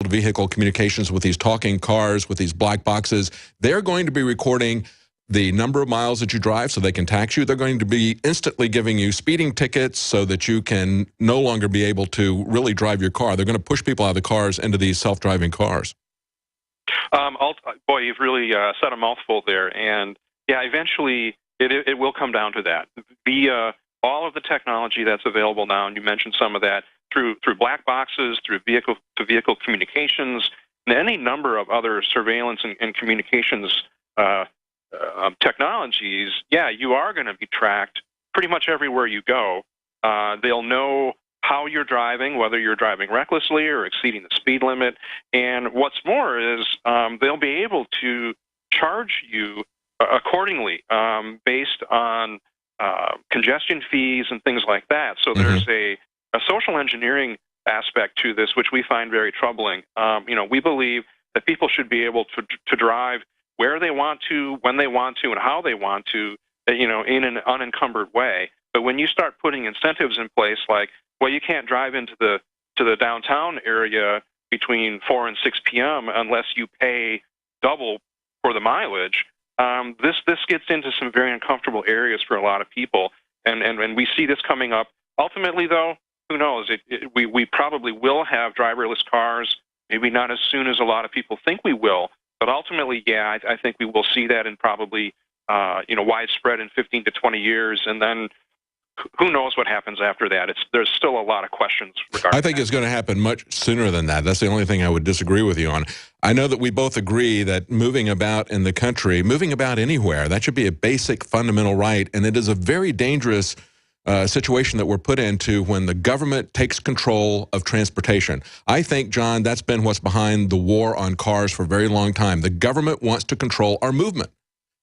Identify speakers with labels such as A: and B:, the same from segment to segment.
A: vehicle communications with these talking cars, with these black boxes. They're going to be recording the number of miles that you drive so they can tax you. They're going to be instantly giving you speeding tickets so that you can no longer be able to really drive your car. They're going to push people out of the cars into these self-driving cars.
B: Boy, you've really said a mouthful there. And yeah, eventually it will come down to that. All of the technology that's available now, and you mentioned some of that, through black boxes, through vehicle-to-vehicle communications, and any number of other surveillance and communications technologies, yeah, you are going to be tracked pretty much everywhere you go. They'll know how you're driving, whether you're driving recklessly or exceeding the speed limit. And what's more is they'll be able to charge you accordingly based on congestion fees and things like that. So there's a social engineering aspect to this, which we find very troubling. We believe that people should be able to drive where they want to, when they want to, and how they want to, in an unencumbered way. But when you start putting incentives in place, like, well, you can't drive into the downtown area between 4 and 6 p.m. unless you pay double for the mileage, this gets into some very uncomfortable areas for a lot of people. And we see this coming up. Ultimately, though, who knows? We probably will have driverless cars, maybe not as soon as a lot of people think we will. But ultimately, yeah, I think we will see that in probably, widespread in 15 to 20 years. And then who knows what happens after that? There's still a lot of questions regarding
A: I think it's going to happen much sooner than that. That's the only thing I would disagree with you on. I know that we both agree that moving about in the country, moving about anywhere, that should be a basic fundamental right. And it is a very dangerous situation that we're put into when the government takes control of transportation. I think, John, that's been what's behind the war on cars for a very long time. The government wants to control our movement.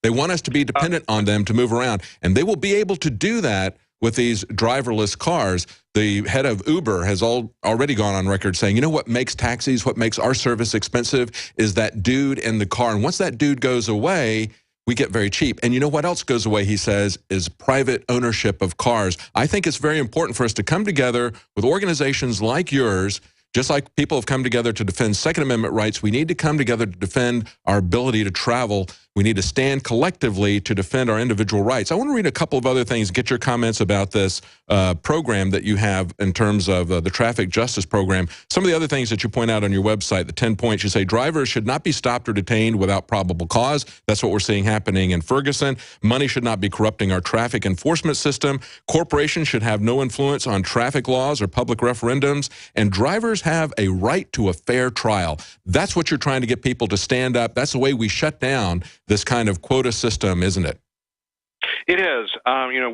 A: They want us to be dependent on them to move around, and they will be able to do that with these driverless cars. The head of Uber has already gone on record saying, you know what makes taxis, what makes our service expensive is that dude in the car. And once that dude goes away, we get very cheap. And you know what else goes away, he says, is private ownership of cars. I think it's very important for us to come together with organizations like yours. Just like people have come together to defend Second Amendment rights, we need to come together to defend our ability to travel. We need to stand collectively to defend our individual rights. I want to read a couple of other things, get your comments about this program that you have in terms of the traffic justice program. Some of the other things that you point out on your website, the 10 points, you say drivers should not be stopped or detained without probable cause. That's what we're seeing happening in Ferguson. Money should not be corrupting our traffic enforcement system. Corporations should have no influence on traffic laws or public referendums. And drivers have a right to a fair trial. That's what you're trying to get people to stand up. That's the way we shut down this kind of quota system, isn't it?
B: It is.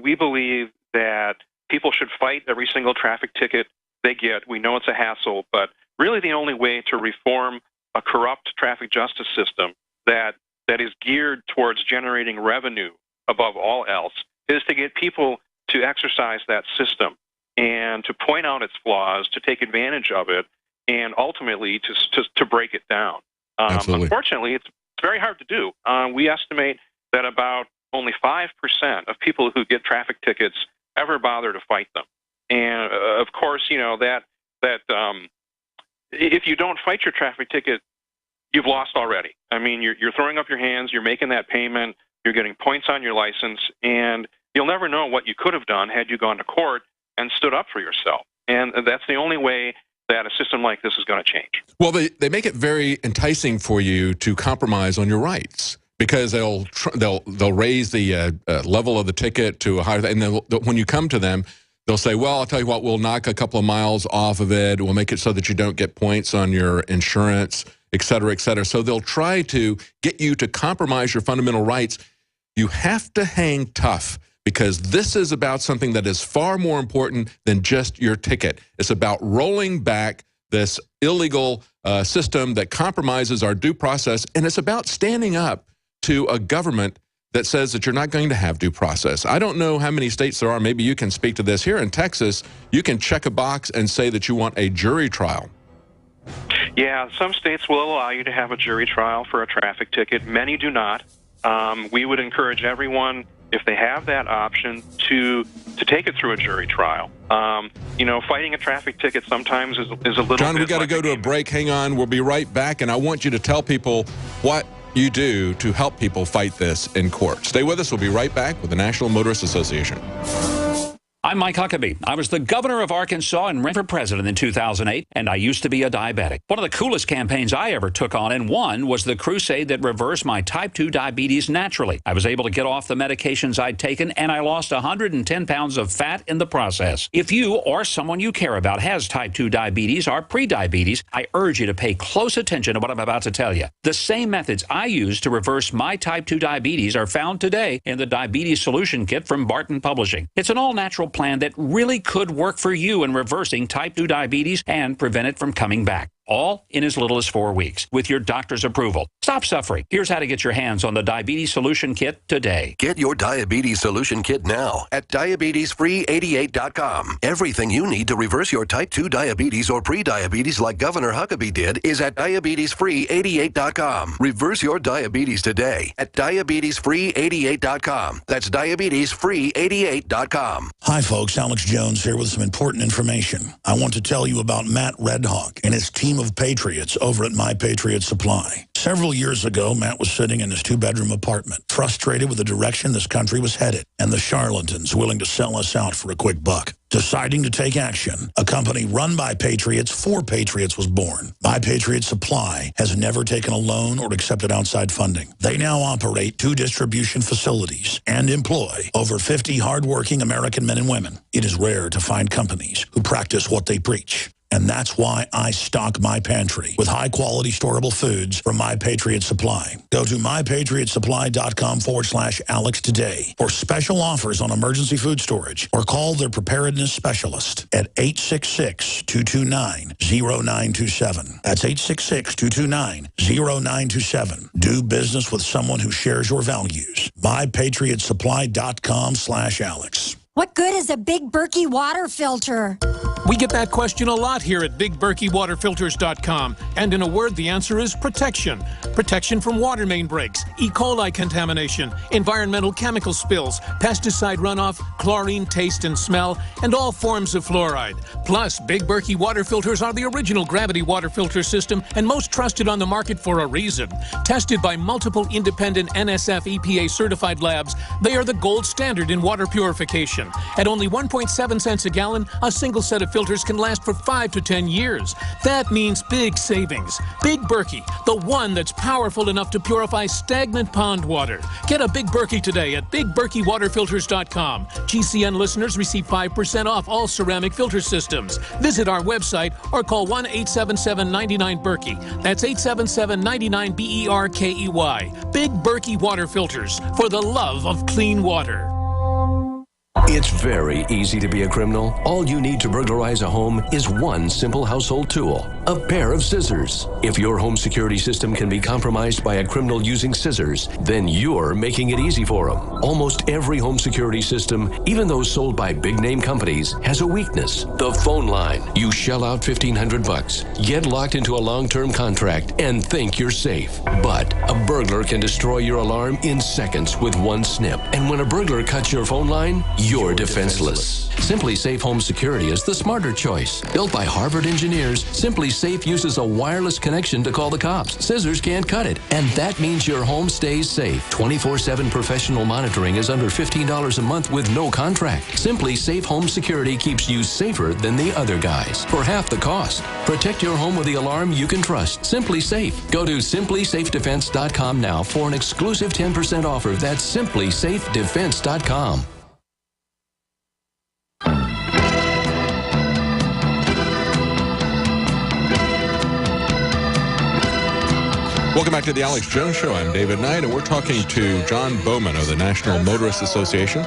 B: We believe that people should fight every single traffic ticket they get. We know it's a hassle, but really the only way to reform a corrupt traffic justice system that is geared towards generating revenue above all else is to get people to exercise that system and to point out its flaws, to take advantage of it, and ultimately to break it down. Unfortunately, it's very hard to do. We estimate that about only 5% of people who get traffic tickets ever bother to fight them. And of course, that if you don't fight your traffic ticket, you've lost already. I mean, you're throwing up your hands, you're making that payment, you're getting points on your license, and you'll never know what you could have done had you gone to court and stood up for yourself. And that's the only way that a system like this is going to change. Well,
A: they make it very enticing for you to compromise on your rights because they'll raise the level of the ticket to a higher, and then when you come to them, they'll say, well, I'll tell you what, we'll knock a couple of miles off of it. We'll make it so that you don't get points on your insurance, et cetera, et cetera. So they'll try to get you to compromise your fundamental rights. You have to hang tough, because this is about something that is far more important than just your ticket. It's about rolling back this illegal system that compromises our due process, and it's about standing up to a government that says that you're not going to have due process. I don't know how many states there are. Maybe you can speak to this. Here in Texas, you can check a box and say that you want a jury trial.
B: Yeah, some states will allow you to have a jury trial for a traffic ticket. Many do not. We would encourage everyone, if they have that option, to to take it through a jury trial. Fighting a traffic ticket sometimes is a little
A: John,
B: bit
A: we got to
B: like
A: go to a break. Hang on. We'll be right back, and I want you to tell people what you do to help people fight this in court. Stay with us. We'll be right back with the National Motorists Association.
C: I'm Mike Huckabee. I was the governor of Arkansas and ran for president in 2008, and I used to be a diabetic. One of the coolest campaigns I ever took on and won was the crusade that reversed my type 2 diabetes naturally. I was able to get off the medications I'd taken, and I lost 110 pounds of fat in the process. If you or someone you care about has type 2 diabetes or prediabetes, I urge you to pay close attention to what I'm about to tell you. The same methods I used to reverse my type 2 diabetes are found today in the Diabetes Solution Kit from Barton Publishing. It's an all-natural plan that really could work for you in reversing type 2 diabetes and prevent it from coming back. All in as little as 4 weeks with your doctor's approval. Stop suffering. Here's how to get your hands on the Diabetes Solution Kit today.
D: Get your Diabetes Solution Kit now at diabetesfree88.com. Everything you need to reverse your type 2 diabetes or prediabetes like Governor Huckabee did is at diabetesfree88.com. Reverse your diabetes today at diabetesfree88.com. That's diabetesfree88.com.
E: Hi folks, Alex Jones here with some important information. I want to tell you about Matt Redhawk and his team of patriots over at My Patriot Supply. Several years ago, Matt was sitting in his 2-bedroom apartment, frustrated with the direction this country was headed and the charlatans willing to sell us out for a quick buck. Deciding to take action, a company run by patriots for patriots was born. My Patriot Supply has never taken a loan or accepted outside funding. They now operate 2 distribution facilities and employ over 50 hardworking American men and women. It is rare to find companies who practice what they preach. And that's why I stock my pantry with high-quality storable foods from My Patriot Supply. Go to mypatriotsupply.com/Alex today for special offers on emergency food storage or call their preparedness specialist at 866-229-0927. That's 866-229-0927. Do business with someone who shares your values. mypatriotsupply.com/Alex.
F: What good is a Big Berkey water filter?
G: We get that question a lot here at BigBerkeyWaterFilters.com. And in a word, the answer is protection. Protection from water main breaks, E. coli contamination, environmental chemical spills, pesticide runoff, chlorine taste and smell, and all forms of fluoride. Plus, Big Berkey water filters are the original gravity water filter system and most trusted on the market for a reason. Tested by multiple independent NSF EPA certified labs, they are the gold standard in water purification. At only 1.7 cents a gallon, a single set of filters can last for 5 to 10 years. That means big savings. Big Berkey, the one that's powerful enough to purify stagnant pond water. Get a Big Berkey today at BigBerkeyWaterFilters.com. GCN listeners receive 5% off all ceramic filter systems. Visit our website or call 1-877-99-BERKEY. That's 877-99-BERKEY. Big Berkey Water Filters, for the love of clean water.
H: It's very easy to be a criminal. All you need to burglarize a home is one simple household tool, a pair of scissors. If your home security system can be compromised by a criminal using scissors, then you're making it easy for them. Almost every home security system, even those sold by big-name companies, has a weakness. The phone line. You shell out $1,500, get locked into a long-term contract, and think you're safe. But a burglar can destroy your alarm in seconds with one snip. And when a burglar cuts your phone line, you're defenseless. Simply Safe Home Security is the smarter choice. Built by Harvard engineers, Simply Safe uses a wireless connection to call the cops. Scissors can't cut it. And that means your home stays safe. 24/7 professional monitoring is under $15 a month with no contract. Simply Safe Home Security keeps you safer than the other guys for half the cost. Protect your home with the alarm you can trust. Simply Safe. Go to simplysafedefense.com now for an exclusive 10% offer. That's simplysafedefense.com.
A: Welcome back to the Alex Jones Show. I'm David Knight, and we're talking to John Bowman of the National Motorists Association.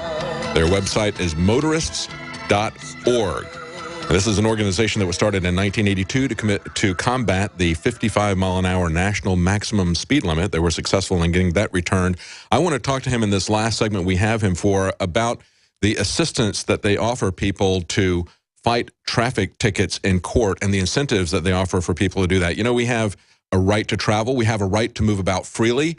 A: Their website is motorists.org. This is an organization that was started in 1982 to combat the 55-mile-an-hour national maximum speed limit. They were successful in getting that returned. I want to talk to him in this last segment we have him for about the assistance that they offer people to fight traffic tickets in court and the incentives that they offer for people to do that. You know, we have a right to travel. We have a right to move about freely.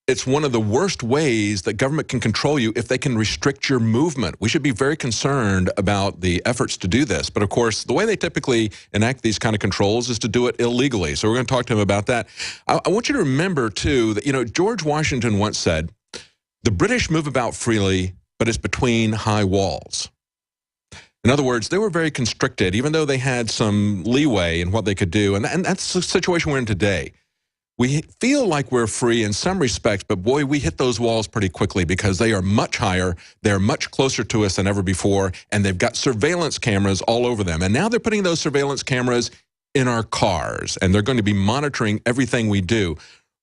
A: it's one of the worst ways that government can control you if they can restrict your movement. We should be very concerned about the efforts to do this. But of course, the way they typically enact these kind of controls is to do it illegally. So we're going to talk to him about that. I want you to remember, too, that, you know, George Washington once said, the British move about freely, but it's between high walls. In other words, they were very constricted, even though they had some leeway in what they could do. And that's the situation we're in today. We feel like we're free in some respects, but boy, we hit those walls pretty quickly because they are much higher, they're much closer to us than ever before, and they've got surveillance cameras all over them. And now they're putting those surveillance cameras in our cars, and they're going to be monitoring everything we do.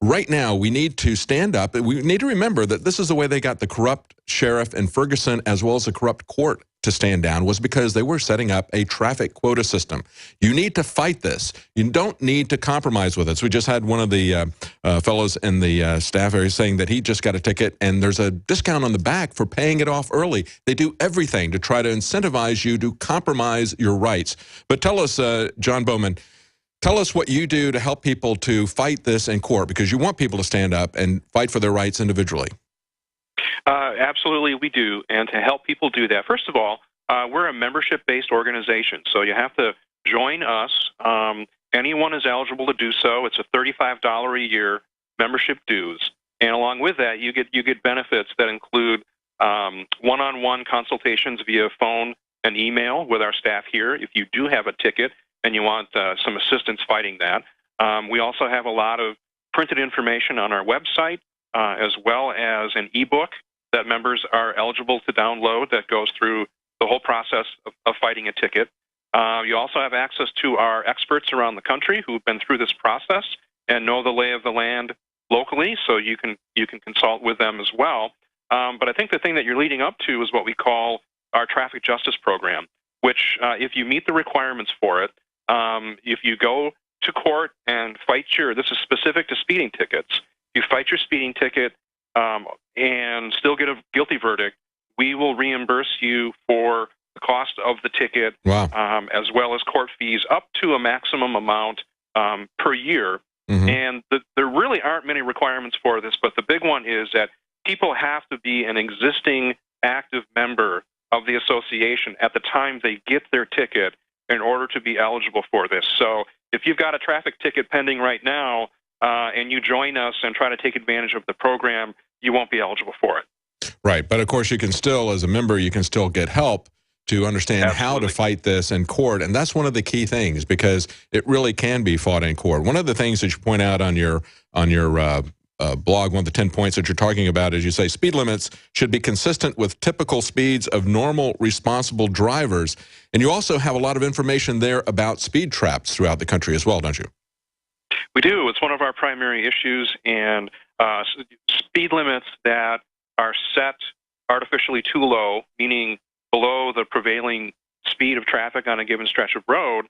A: Right now, we need to stand up, and we need to remember that this is the way they got the corrupt sheriff in Ferguson as well as the corrupt court to stand down, was because they were setting up a traffic quota system. You need to fight this. You don't need to compromise with us. We just had one of the fellows in the staff area saying that he just got a ticket, and there's a discount on the back for paying it off early. They do everything to try to incentivize you to compromise your rights. But tell us, John Bowman, tell us what you do to help people to fight this in court, because you want people to stand up and fight for their rights individually.
B: Absolutely, we do. And to help people do that, first of all, we're a membership-based organization, so you have to join us. Anyone is eligible to do so. It's a $35 a year membership dues, and along with that, you get benefits that include one-on-one consultations via phone and email with our staff here if you do have a ticket and you want some assistance fighting that. We also have a lot of printed information on our website, as well as an ebook that members are eligible to download that goes through the whole process of fighting a ticket. You also have access to our experts around the country who've been through this process and know the lay of the land locally, so you can consult with them as well. But I think the thing that you're leading up to is what we call our traffic justice program, which if you meet the requirements for it, if you go to court and fight this is specific to speeding tickets, you fight your speeding ticket and still get a guilty verdict, we will reimburse you for the cost of the ticket,
A: wow,
B: as well as court fees up to a maximum amount per year. Mm-hmm. And there really aren't many requirements for this, but the big one is that people have to be an existing active member of the association at the time they get their ticket in order to be eligible for this. So if you've got a traffic ticket pending right now and you join us and try to take advantage of the program, you won't be eligible for it.
A: Right, but of course you can still, as a member, you can still get help to understand
B: Absolutely.
A: how to fight this in court, and that's one of the key things, because it really can be fought in court. One of the things that you point out on your blog, one of the 10 points that you're talking about is you say speed limits should be consistent with typical speeds of normal, responsible drivers, and you also have a lot of information there about speed traps throughout the country as well, don't you?
B: We do. It's one of our primary issues, and speed limits that are set artificially too low, meaning below the prevailing speed of traffic on a given stretch of road,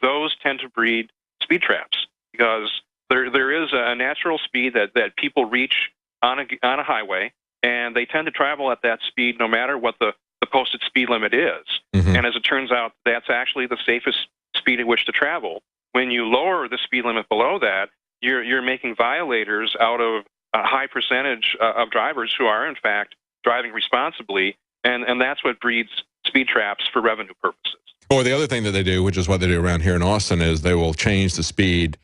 B: those tend to breed speed traps, because there is a natural speed that people reach on a highway, and they tend to travel at that speed no matter what the posted speed limit is. Mm-hmm. And as it turns out, that's actually the safest speed at which to travel. When you lower the speed limit below that, you're making violators out of a high percentage of drivers who are, in fact, driving responsibly, and that's what breeds speed traps for revenue purposes.
A: Or the other thing that they do, which is what they do around here in Austin, is they will change the speed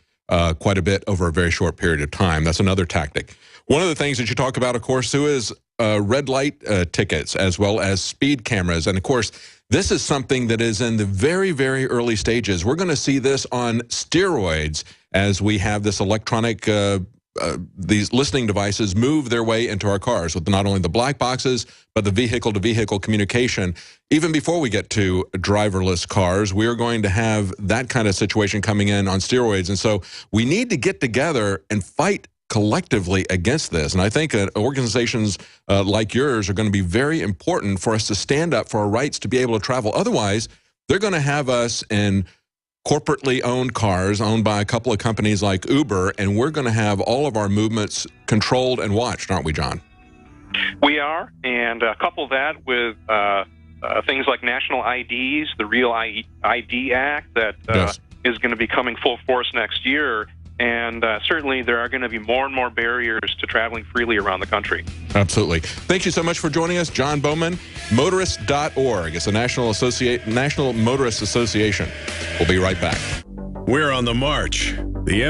A: quite a bit over a very short period of time. That's another tactic. One of the things that you talk about, of course, too, is red light tickets as well as speed cameras. And, of course, this is something that is in the very, very early stages. We're going to see this on steroids as we have this electronic these listening devices move their way into our cars with not only the black boxes, but the vehicle-to-vehicle communication. Even before we get to driverless cars, we're going to have that kind of situation coming in on steroids. And so we need to get together and fight collectively against this. And I think organizations like yours are going to be very important for us to stand up for our rights to be able to travel. Otherwise, they're going to have us in corporately owned cars owned by a couple of companies like Uber, and we're going to have all of our movements controlled and watched, aren't we, John?
B: We are, and couple that with things like national IDs, the Real ID Act that yes. Is going to be coming full force next year, And certainly there are going to be more and more barriers to traveling freely around the country.
A: Absolutely. Thank you so much for joining us. John Bowman, motorist.org. It's a National Motorist Association. We'll be right back.
I: We're on the march. The